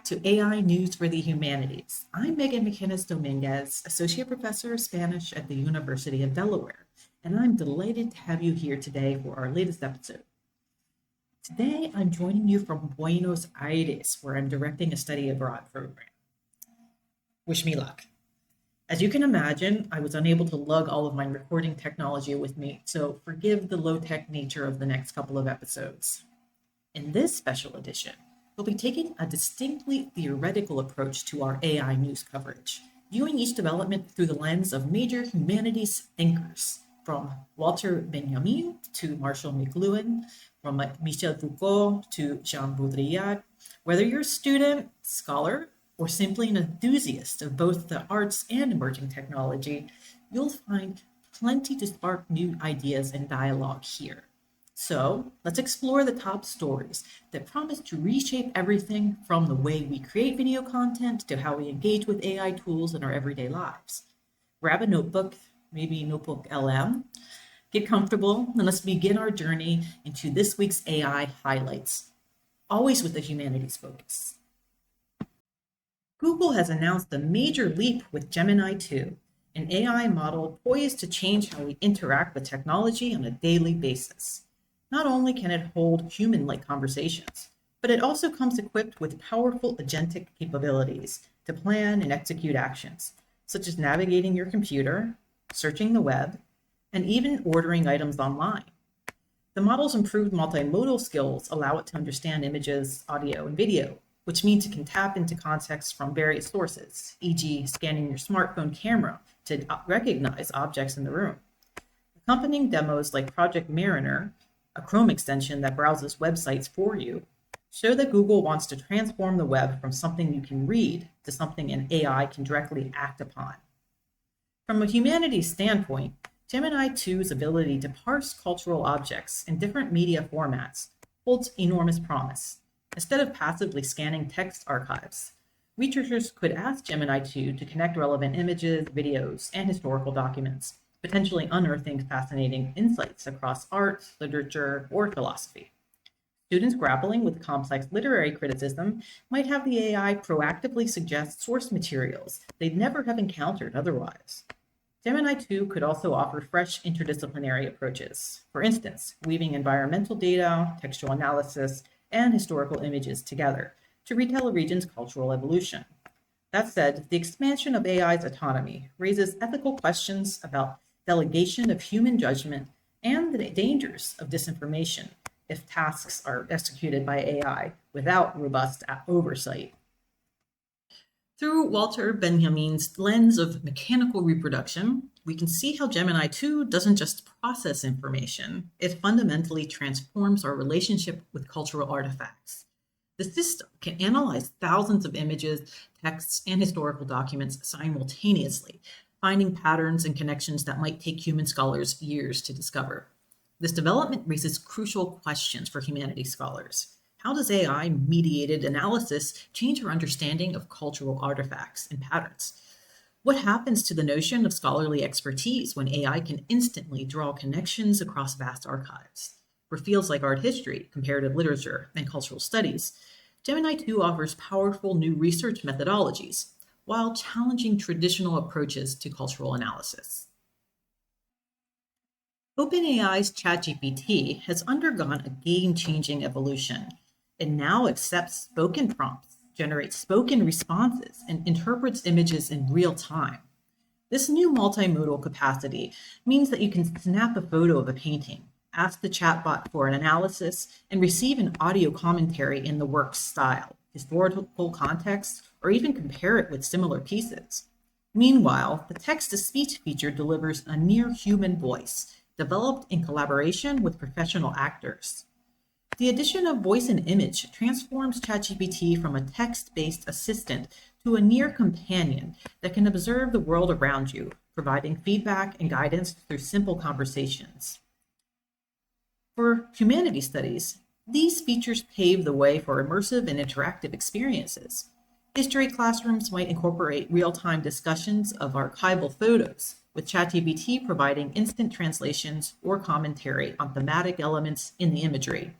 to AI News for the Humanities. I'm Meghan McInnis-Domínguez, Associate Professor of Spanish at the University of Delaware, and I'm delighted to have you here today for our latest episode. Today, I'm joining you from Buenos Aires, where I'm directing a study abroad program. Wish me luck. As you can imagine, I was unable to lug all of my recording technology with me, so forgive the low-tech nature of the next couple of episodes. In this special edition, we'll be taking a distinctly theoretical approach to our AI news coverage, viewing each development through the lens of major humanities thinkers, from Walter Benjamin to Marshall McLuhan, from Michel Foucault to Jean Baudrillard. Whether you're a student, scholar, or simply an enthusiast of both the arts and emerging technology, you'll find plenty to spark new ideas and dialogue here. So let's explore the top stories that promise to reshape everything from the way we create video content to how we engage with AI tools in our everyday lives. Grab a notebook, maybe Notebook LM, get comfortable, and let's begin our journey into this week's AI highlights, always with the humanities focus. Google has announced a major leap with Gemini 2, an AI model poised to change how we interact with technology on a daily basis. Not only can it hold human-like conversations, but it also comes equipped with powerful agentic capabilities to plan and execute actions, such as navigating your computer, searching the web, and even ordering items online. The model's improved multimodal skills allow it to understand images, audio, and video, which means it can tap into context from various sources, e.g. scanning your smartphone camera to recognize objects in the room. Accompanying demos like Project Mariner, a Chrome extension that browses websites for you, show that Google wants to transform the web from something you can read to something an AI can directly act upon. From a humanities standpoint, Gemini 2's ability to parse cultural objects in different media formats holds enormous promise. Instead of passively scanning text archives, researchers could ask Gemini 2 to connect relevant images, videos, and historical documents, potentially unearthing fascinating insights across art, literature, or philosophy. Students grappling with complex literary criticism might have the AI proactively suggest source materials they'd never have encountered otherwise. Gemini 2 could also offer fresh interdisciplinary approaches, for instance, weaving environmental data, textual analysis, and historical images together to retell a region's cultural evolution. That said, the expansion of AI's autonomy raises ethical questions about delegation of human judgment and the dangers of disinformation if tasks are executed by AI without robust oversight. Through Walter Benjamin's lens of mechanical reproduction, we can see how Gemini 2 doesn't just process information, it fundamentally transforms our relationship with cultural artifacts. The system can analyze thousands of images, texts, and historical documents simultaneously, finding patterns and connections that might take human scholars years to discover. This development raises crucial questions for humanities scholars. How does AI-mediated analysis change our understanding of cultural artifacts and patterns? What happens to the notion of scholarly expertise when AI can instantly draw connections across vast archives? For fields like art history, comparative literature, and cultural studies, Gemini 2 offers powerful new research methodologies, while challenging traditional approaches to cultural analysis. OpenAI's ChatGPT has undergone a game-changing evolution. It now accepts spoken prompts, generates spoken responses, and interprets images in real time. This new multimodal capacity means that you can snap a photo of a painting, ask the chatbot for an analysis, and receive an audio commentary in the work's style, historical context, or even compare it with similar pieces. Meanwhile, the text-to-speech feature delivers a near-human voice, developed in collaboration with professional actors. The addition of voice and image transforms ChatGPT from a text-based assistant to a near companion that can observe the world around you, providing feedback and guidance through simple conversations. For humanities studies, these features pave the way for immersive and interactive experiences. History classrooms might incorporate real-time discussions of archival photos, with ChatGPT providing instant translations or commentary on thematic elements in the imagery.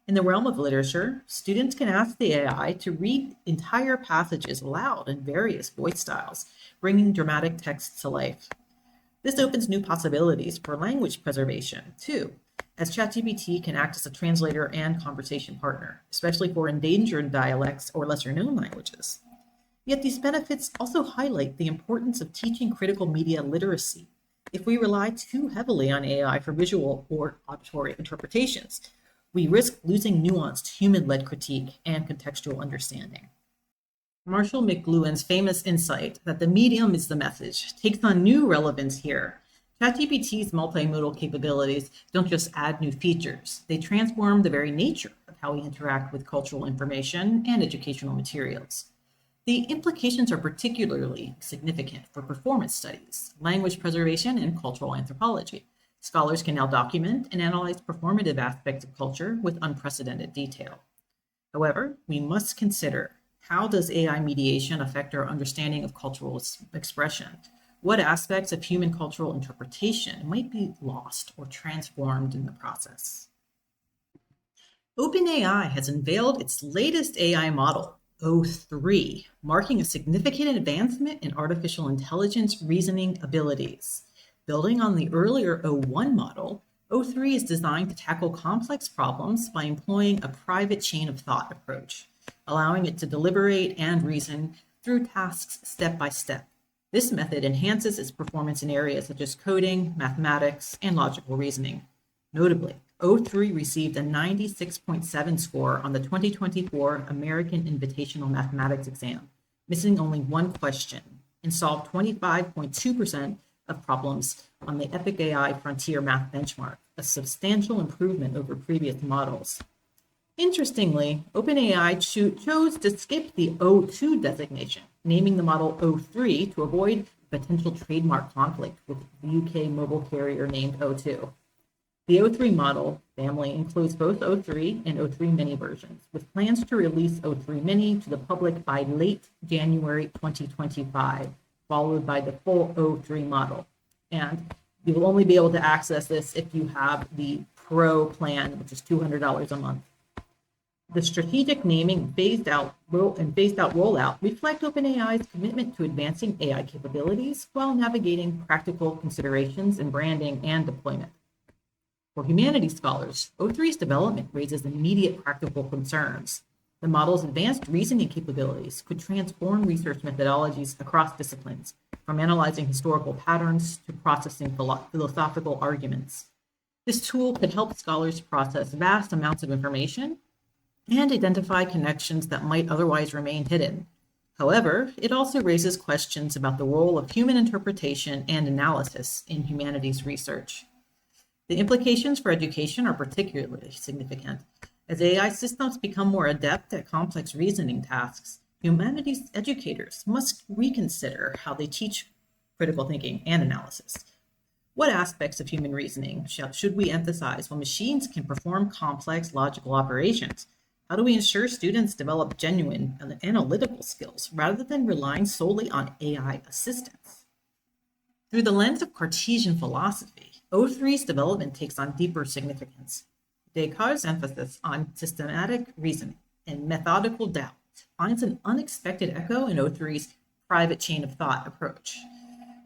In the realm of literature, students can ask the AI to read entire passages aloud in various voice styles, bringing dramatic texts to life. This opens new possibilities for language preservation, too, as ChatGPT can act as a translator and conversation partner, especially for endangered dialects or lesser-known languages. Yet these benefits also highlight the importance of teaching critical media literacy. If we rely too heavily on AI for visual or auditory interpretations, we risk losing nuanced human-led critique and contextual understanding. Marshall McLuhan's famous insight that the medium is the message takes on new relevance here. ChatGPT's multimodal capabilities don't just add new features, they transform the very nature of how we interact with cultural information and educational materials. The implications are particularly significant for performance studies, language preservation, and cultural anthropology. Scholars can now document and analyze performative aspects of culture with unprecedented detail. However, we must consider, how does AI mediation affect our understanding of cultural expression? What aspects of human cultural interpretation might be lost or transformed in the process? OpenAI has unveiled its latest AI model, O3, marking a significant advancement in artificial intelligence reasoning abilities. Building on the earlier O1 model, O3 is designed to tackle complex problems by employing a private chain of thought approach, allowing it to deliberate and reason through tasks step by step. This method enhances its performance in areas such as coding, mathematics, and logical reasoning. Notably, O3 received a 96.7 score on the 2024 American Invitational Mathematics exam, missing only one question, and solved 25.2% of problems on the Epic AI Frontier Math Benchmark, a substantial improvement over previous models. Interestingly, OpenAI chose to skip the O2 designation, naming the model O3 to avoid potential trademark conflict with the UK mobile carrier named O2. The O3 model family includes both O3 and O3 Mini versions, with plans to release O3 Mini to the public by late January 2025, followed by the full O3 model. And you will only be able to access this if you have the Pro plan, which is $200 a month. The strategic naming and phased out rollout reflect OpenAI's commitment to advancing AI capabilities while navigating practical considerations in branding and deployment. For humanities scholars, O3's development raises immediate practical concerns. The model's advanced reasoning capabilities could transform research methodologies across disciplines, from analyzing historical patterns to processing philosophical arguments. This tool could help scholars process vast amounts of information and identify connections that might otherwise remain hidden. However, it also raises questions about the role of human interpretation and analysis in humanities research. The implications for education are particularly significant. As AI systems become more adept at complex reasoning tasks, humanities educators must reconsider how they teach critical thinking and analysis. What aspects of human reasoning should we emphasize when machines can perform complex logical operations? How do we ensure students develop genuine analytical skills rather than relying solely on AI assistance? Through the lens of Cartesian philosophy, O3's development takes on deeper significance. Descartes' emphasis on systematic reasoning and methodical doubt finds an unexpected echo in O3's private chain of thought approach.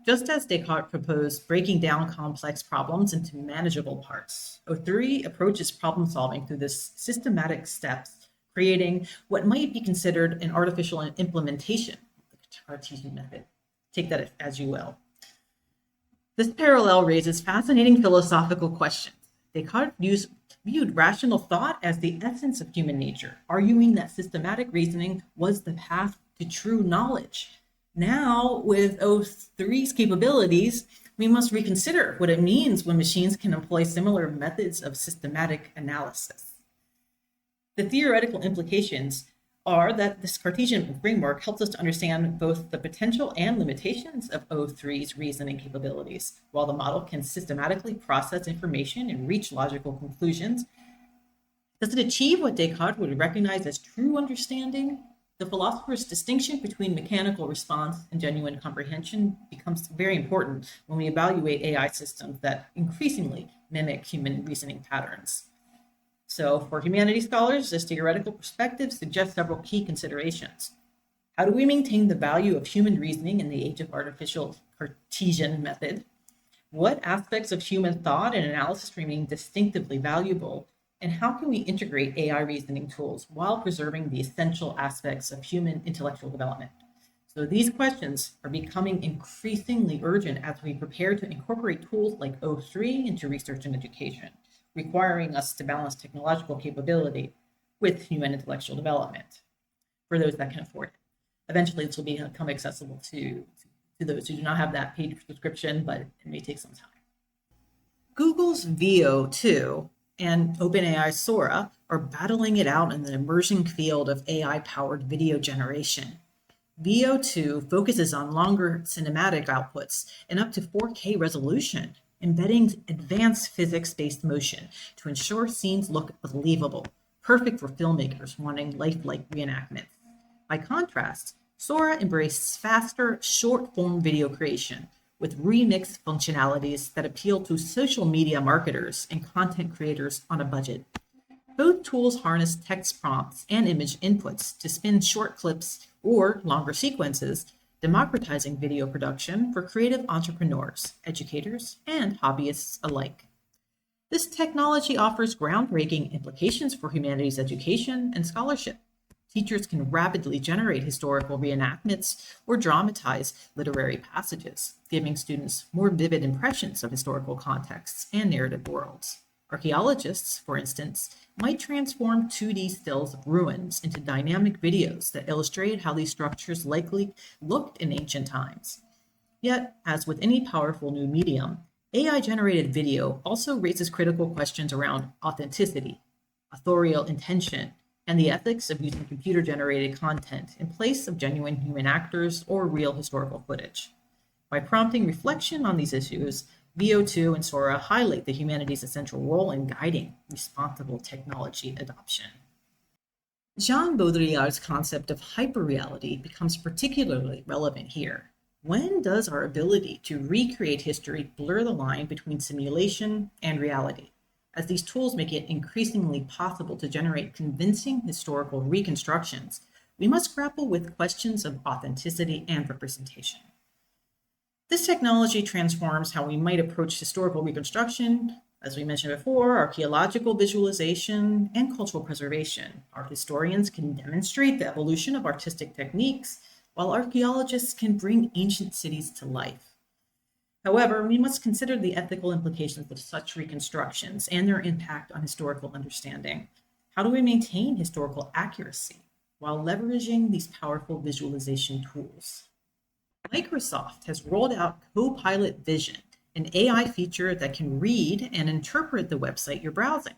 Just as Descartes proposed breaking down complex problems into manageable parts, O3 approaches problem solving through this systematic steps, creating what might be considered an artificial implementation of the Cartesian method. Take that as you will. This parallel raises fascinating philosophical questions. Descartes viewed rational thought as the essence of human nature, arguing that systematic reasoning was the path to true knowledge. Now, with O3's capabilities, we must reconsider what it means when machines can employ similar methods of systematic analysis. The theoretical implications are that this Cartesian framework helps us to understand both the potential and limitations of O3's reasoning capabilities. While the model can systematically process information and reach logical conclusions, does it achieve what Descartes would recognize as true understanding? The philosopher's distinction between mechanical response and genuine comprehension becomes very important when we evaluate AI systems that increasingly mimic human reasoning patterns. So, for humanities scholars, this theoretical perspective suggests several key considerations. How do we maintain the value of human reasoning in the age of artificial Cartesian method? What aspects of human thought and analysis remain distinctively valuable? And how can we integrate AI reasoning tools while preserving the essential aspects of human intellectual development? So these questions are becoming increasingly urgent as we prepare to incorporate tools like O3 into research and education, requiring us to balance technological capability with human intellectual development for those that can afford it. Eventually, this will become accessible to those who do not have that paid subscription, but it may take some time. Google's Veo 2 and OpenAI's Sora are battling it out in the emerging field of AI-powered video generation. Veo 2 focuses on longer cinematic outputs and up to 4K resolution, embedding advanced physics-based motion to ensure scenes look believable, perfect for filmmakers wanting lifelike reenactments. By contrast, Sora embraces faster, short-form video creation with remix functionalities that appeal to social media marketers and content creators on a budget. Both tools harness text prompts and image inputs to spin short clips or longer sequences, democratizing video production for creative entrepreneurs, educators, and hobbyists alike. This technology offers groundbreaking implications for humanities education and scholarship. Teachers can rapidly generate historical reenactments or dramatize literary passages, giving students more vivid impressions of historical contexts and narrative worlds. Archaeologists, for instance, might transform 2D stills of ruins into dynamic videos that illustrate how these structures likely looked in ancient times. Yet, as with any powerful new medium, AI-generated video also raises critical questions around authenticity, authorial intention, and the ethics of using computer-generated content in place of genuine human actors or real historical footage. By prompting reflection on these issues, Veo 2 and Sora highlight the humanities' essential role in guiding responsible technology adoption. Jean Baudrillard's concept of hyperreality becomes particularly relevant here. When does our ability to recreate history blur the line between simulation and reality? As these tools make it increasingly possible to generate convincing historical reconstructions, we must grapple with questions of authenticity and representation. This technology transforms how we might approach historical reconstruction, as we mentioned before, archaeological visualization, and cultural preservation. Art historians can demonstrate the evolution of artistic techniques, while archaeologists can bring ancient cities to life. However, we must consider the ethical implications of such reconstructions and their impact on historical understanding. How do we maintain historical accuracy while leveraging these powerful visualization tools? Microsoft has rolled out Copilot Vision, an AI feature that can read and interpret the website you're browsing.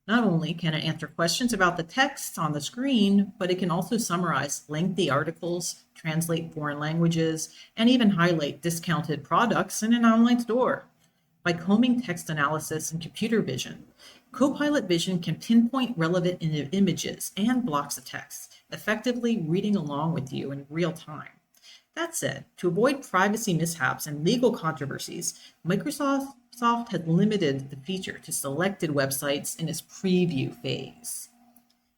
Not only can it answer questions about the text on the screen, but it can also summarize lengthy articles, translate foreign languages, and even highlight discounted products in an online store. By combing text analysis and computer vision, Copilot Vision can pinpoint relevant images and blocks of text, effectively reading along with you in real time. That said, to avoid privacy mishaps and legal controversies, Microsoft has limited the feature to selected websites in its preview phase.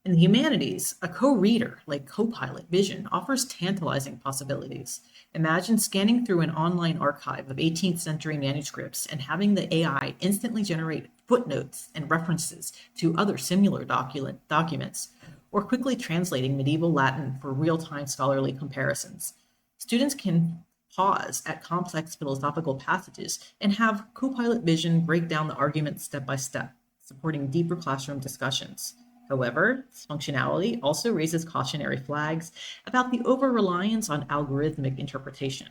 In the humanities, a co-reader like Copilot Vision offers tantalizing possibilities. Imagine scanning through an online archive of 18th century manuscripts and having the AI instantly generate footnotes and references to other similar documents, or quickly translating medieval Latin for real-time scholarly comparisons. Students can pause at complex philosophical passages and have Copilot Vision break down the arguments step by step, supporting deeper classroom discussions. However, this functionality also raises cautionary flags about the over-reliance on algorithmic interpretation.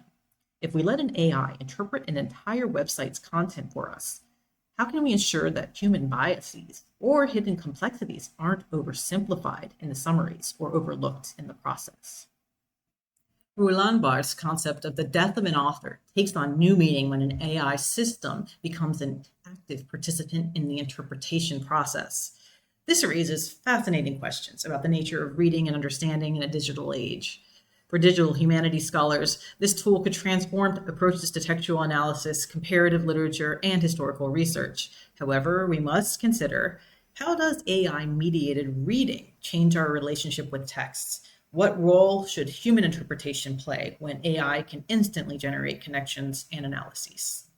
If we let an AI interpret an entire website's content for us, how can we ensure that human biases or hidden complexities aren't oversimplified in the summaries or overlooked in the process? Roland Barthes' concept of the death of an author takes on new meaning when an AI system becomes an active participant in the interpretation process. This raises fascinating questions about the nature of reading and understanding in a digital age. For digital humanities scholars, this tool could transform approaches to textual analysis, comparative literature, and historical research. However, we must consider How does AI-mediated reading change our relationship with texts? What role should human interpretation play when AI can instantly generate connections and analyses?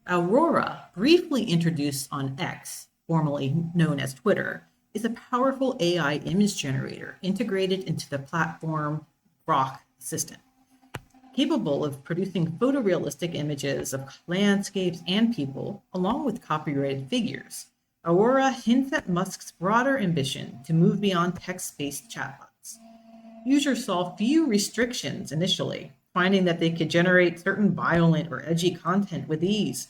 Aurora, briefly introduced on X, formerly known as Twitter, is a powerful AI image generator integrated into the platform Grok assistant. Capable of producing photorealistic images of landscapes and people, along with copyrighted figures, Aurora hints at Musk's broader ambition to move beyond text-based chatbots. Users saw few restrictions initially, finding that they could generate certain violent or edgy content with ease,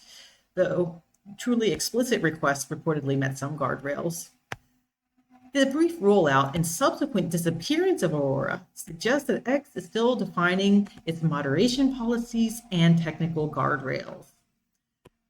though truly explicit requests reportedly met some guardrails. The brief rollout and subsequent disappearance of Aurora suggests that X is still defining its moderation policies and technical guardrails.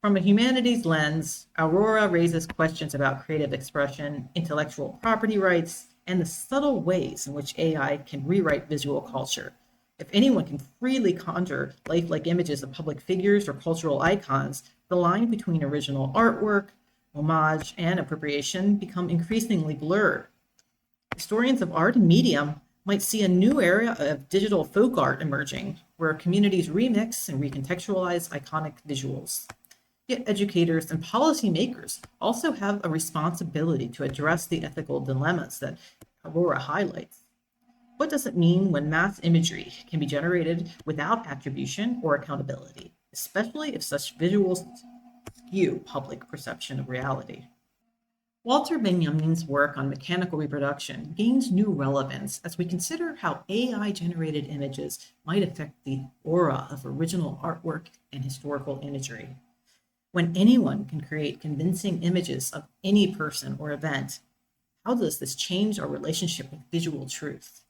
From a humanities lens, Aurora raises questions about creative expression, intellectual property rights, and the subtle ways in which AI can rewrite visual culture. If anyone can freely conjure lifelike images of public figures or cultural icons, the line between original artwork, homage, and appropriation become increasingly blurred. Historians of art and media might see a new era of digital folk art emerging, where communities remix and recontextualize iconic visuals. Yet educators and policymakers also have a responsibility to address the ethical dilemmas that Aurora highlights. What does it mean when mass imagery can be generated without attribution or accountability, especially if such visuals skew public perception of reality? Walter Benjamin's work on mechanical reproduction gains new relevance as we consider how AI-generated images might affect the aura of original artwork and historical imagery. When anyone can create convincing images of any person or event, how does this change our relationship with visual truth?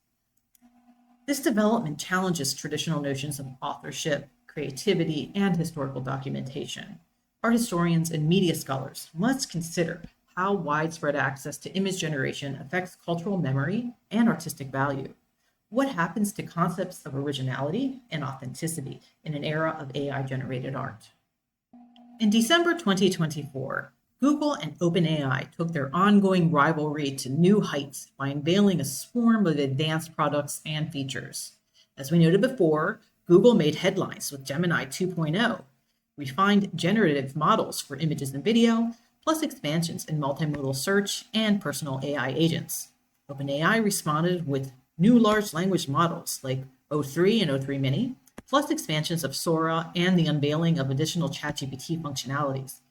This development challenges traditional notions of authorship, creativity, and historical documentation. Art historians and media scholars must consider how widespread access to image generation affects cultural memory and artistic value. What happens to concepts of originality and authenticity in an era of AI-generated art? In December 2024, Google and OpenAI took their ongoing rivalry to new heights by unveiling a swarm of advanced products and features. As we noted before, Google made headlines with Gemini 2.0, refined generative models for images and video, plus expansions in multimodal search and personal AI agents. OpenAI responded with new large language models like O3 and O3 Mini, plus expansions of Sora and the unveiling of additional ChatGPT functionalities.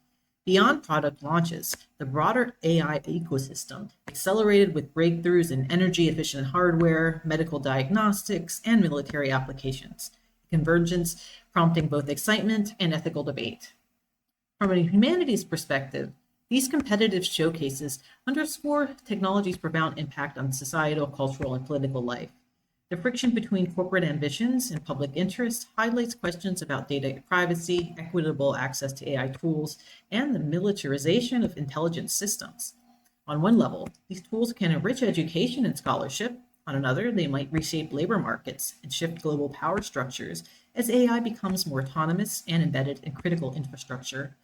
Beyond product launches, the broader AI ecosystem accelerated with breakthroughs in energy-efficient hardware, medical diagnostics, and military applications, convergence prompting both excitement and ethical debate. From a humanities perspective, these competitive showcases underscore technology's profound impact on societal, cultural, and political life. The friction between corporate ambitions and public interest highlights questions about data privacy, equitable access to AI tools, and the militarization of intelligence systems. On one level, these tools can enrich education and scholarship. On another, they might reshape labor markets and shift global power structures as AI becomes more autonomous and embedded in critical infrastructure.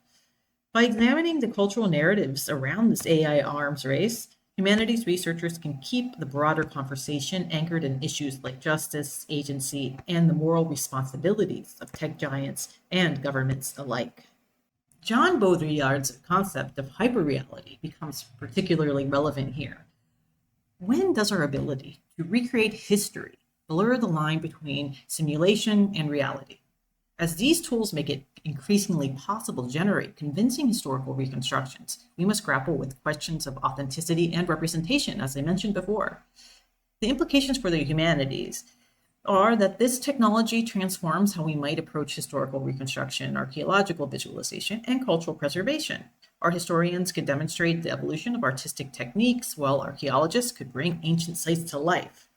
By examining the cultural narratives around this AI arms race, humanities researchers can keep the broader conversation anchored in issues like justice, agency, and the moral responsibilities of tech giants and governments alike. John Baudrillard's concept of hyperreality becomes particularly relevant here. When does our ability to recreate history blur the line between simulation and reality? As these tools make it increasingly possible to generate convincing historical reconstructions, we must grapple with questions of authenticity and representation, as I mentioned before. The implications for the humanities are that this technology transforms how we might approach historical reconstruction, archaeological visualization, and cultural preservation. Art historians could demonstrate the evolution of artistic techniques, while archaeologists could bring ancient sites to life.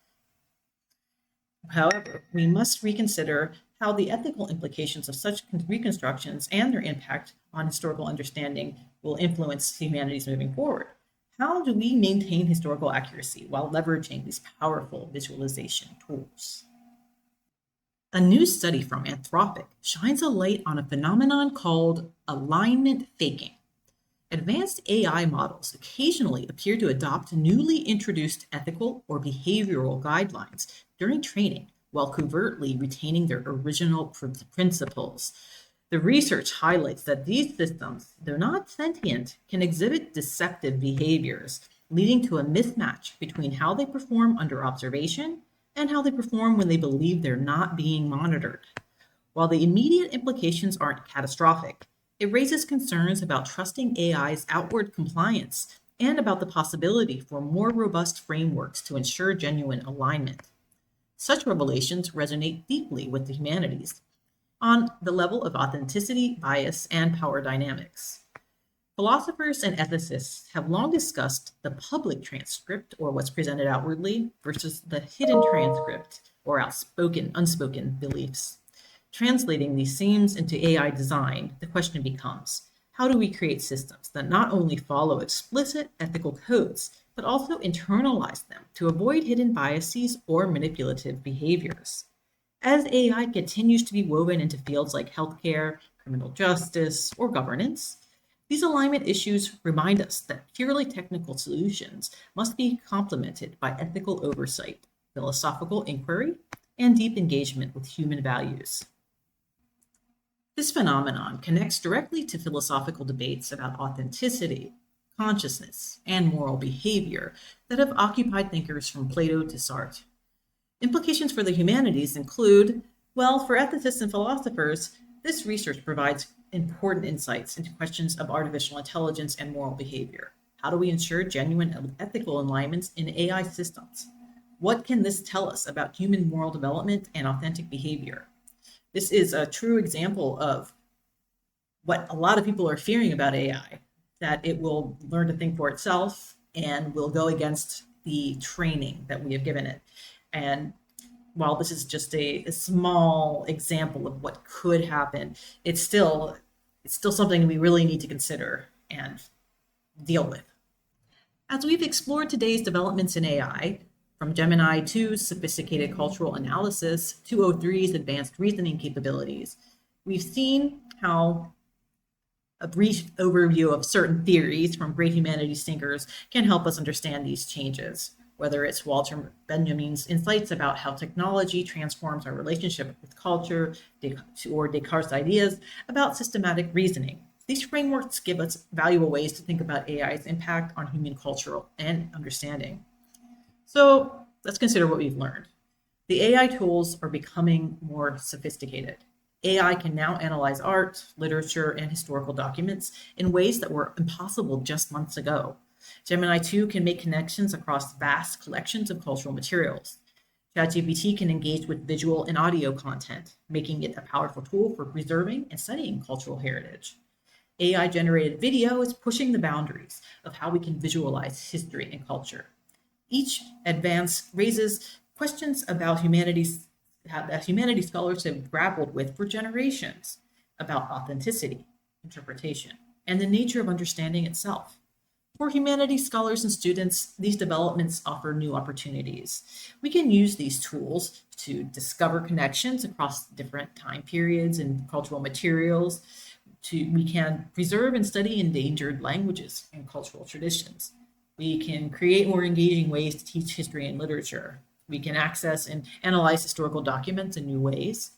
However, we must reconsider how the ethical implications of such reconstructions and their impact on historical understanding will influence humanities moving forward. How do we maintain historical accuracy while leveraging these powerful visualization tools? A new study from Anthropic shines a light on a phenomenon called alignment faking. Advanced AI models occasionally appear to adopt newly introduced ethical or behavioral guidelines during training, while covertly retaining their original principles. The research highlights that these systems, though not sentient, can exhibit deceptive behaviors, leading to a mismatch between how they perform under observation and how they perform when they believe they're not being monitored. While the immediate implications aren't catastrophic, it raises concerns about trusting AI's outward compliance and about the possibility for more robust frameworks to ensure genuine alignment. Such revelations resonate deeply with the humanities on the level of authenticity, bias, and power dynamics. Philosophers and ethicists have long discussed the public transcript, or what's presented outwardly, versus the hidden transcript, or unspoken beliefs. Translating these themes into AI design, the question becomes, how do we create systems that not only follow explicit ethical codes, but also internalize them to avoid hidden biases or manipulative behaviors? As AI continues to be woven into fields like healthcare, criminal justice, or governance, these alignment issues remind us that purely technical solutions must be complemented by ethical oversight, philosophical inquiry, and deep engagement with human values. This phenomenon connects directly to philosophical debates about authenticity, consciousness, and moral behavior that have occupied thinkers from Plato to Sartre. Implications for the humanities include, well, for ethicists and philosophers, this research provides important insights into questions of artificial intelligence and moral behavior. How do we ensure genuine ethical alignments in AI systems? What can this tell us about human moral development and authentic behavior? This is a true example of what a lot of people are fearing about AI, that it will learn to think for itself and will go against the training that we have given it. And while this is just a small example of what could happen, it's still something we really need to consider and deal with. As we've explored today's developments in AI, from Gemini 2's sophisticated cultural analysis to O3's advanced reasoning capabilities, we've seen how a brief overview of certain theories from great humanities thinkers can help us understand these changes, whether it's Walter Benjamin's insights about how technology transforms our relationship with culture, or Descartes' ideas about systematic reasoning. These frameworks give us valuable ways to think about AI's impact on human culture and understanding. So let's consider what we've learned. The AI tools are becoming more sophisticated. AI can now analyze art, literature, and historical documents in ways that were impossible just months ago. Gemini 2 can make connections across vast collections of cultural materials. ChatGPT can engage with visual and audio content, making it a powerful tool for preserving and studying cultural heritage. AI-generated video is pushing the boundaries of how we can visualize history and culture. Each advance raises questions about humanities that humanities scholars have grappled with for generations, about authenticity, interpretation, and the nature of understanding itself. For humanities scholars and students, these developments offer new opportunities. We can use these tools to discover connections across different time periods and cultural materials. We can preserve and study endangered languages and cultural traditions. We can create more engaging ways to teach history and literature. We can access and analyze historical documents in new ways.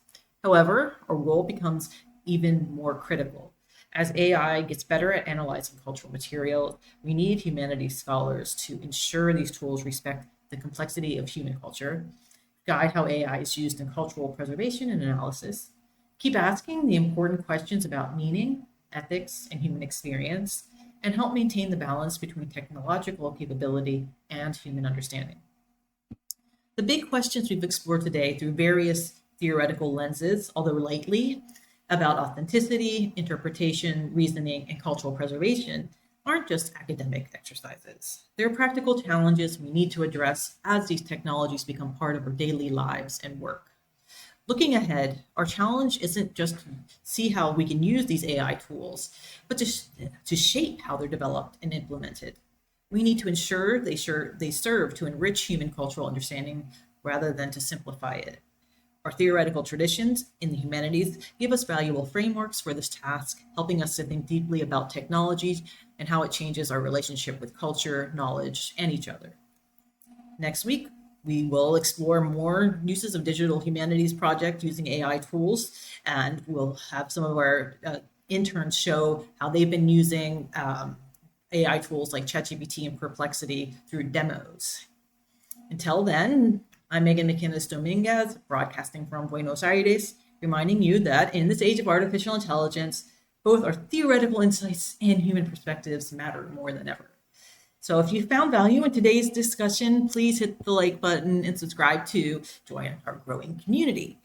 However, our role becomes even more critical. As AI gets better at analyzing cultural material, we need humanities scholars to ensure these tools respect the complexity of human culture, guide how AI is used in cultural preservation and analysis, keep asking the important questions about meaning, ethics, and human experience, and help maintain the balance between technological capability and human understanding. The big questions we've explored today through various theoretical lenses, although lightly, about authenticity, interpretation, reasoning, and cultural preservation aren't just academic exercises. They're practical challenges we need to address as these technologies become part of our daily lives and work. Looking ahead, our challenge isn't just to see how we can use these AI tools, but to shape how they're developed and implemented. We need to ensure they serve to enrich human cultural understanding rather than to simplify it. Our theoretical traditions in the humanities give us valuable frameworks for this task, helping us to think deeply about technology and how it changes our relationship with culture, knowledge, and each other. Next week, we will explore more uses of digital humanities project using AI tools, and we'll have some of our interns show how they've been using AI tools like ChatGPT and Perplexity through demos. Until then, I'm Meghan McInnis-Domínguez, broadcasting from Buenos Aires, reminding you that in this age of artificial intelligence, both our theoretical insights and human perspectives matter more than ever. So if you found value in today's discussion, please hit the like button and subscribe to join our growing community.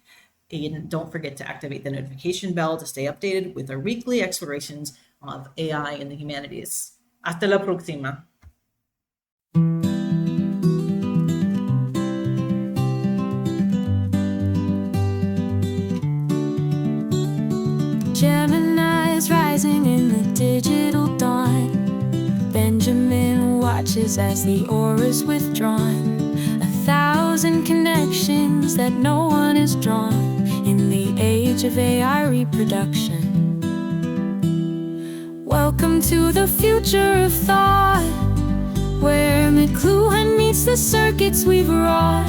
And don't forget to activate the notification bell to stay updated with our weekly explorations of AI in the humanities. Hasta la próxima. Gemini is rising in the digital dawn. Benjamin watches as the aura's withdrawn. 1,000 connections that no one is drawn in the age of AI reproduction. Welcome to the future of thought, where McLuhan meets the circuits we've wrought.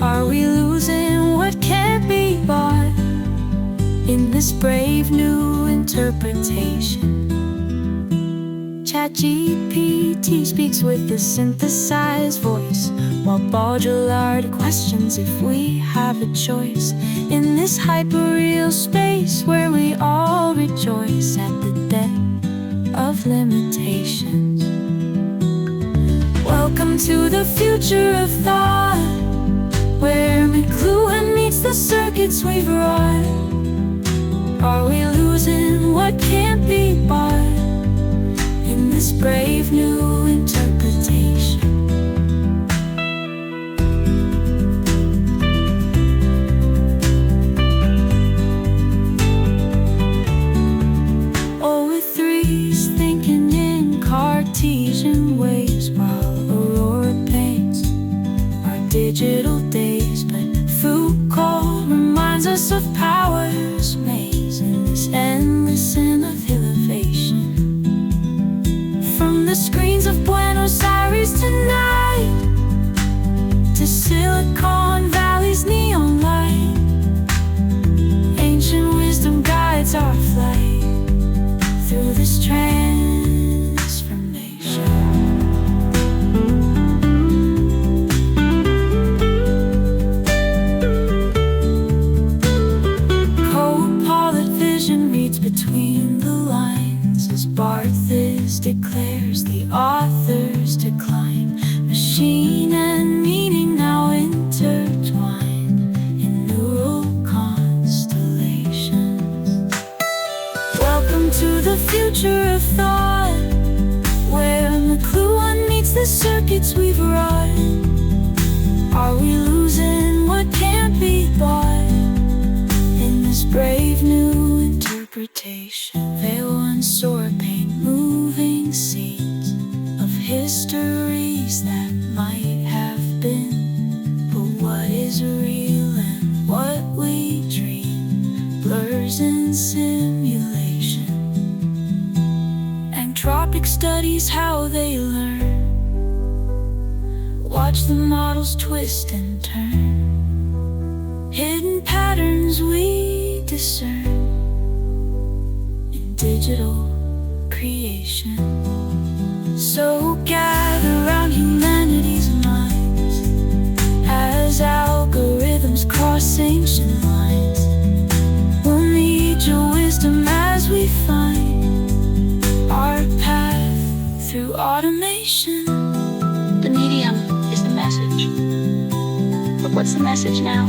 Are we losing what can't be bought in this brave new interpretation? ChatGPT speaks with a synthesized voice, while Baudrillard questions if we have a choice in this hyperreal space where we all rejoice at the depth of limitations. Welcome to the future of thought, where McLuhan meets the circuits we've wrought. Are we losing what can't be bought in this brave new interpretation? O3's thinking in Cartesian ways, while Aurora paints our digital days. But Foucault reminds us of power's maze in this endless sin of elevation. From the screens of Buenos Aires tonight to Silicon Valley's neon light, ancient wisdom guides our flight through this transformation. Copilot Vision reads between the lines as Barthes declares the author's decline. Machine and meaning now intertwined in neural constellations. Welcome to the future of thought, where McLuhan meets the circuits we've wrought. Are we losing what can't be bought in this brave new interpretation? Veil and Sora paint moving scenes of histories that might have been. But what is real and what we dream blurs in simulation. Anthropic studies how they learn. Watch the models twist and turn. Hidden patterns we discern in digital creation. So gather round humanity's minds as algorithms cross ancient lines. We'll need your wisdom as we find our path through automation. The medium is the message. But what's the message now?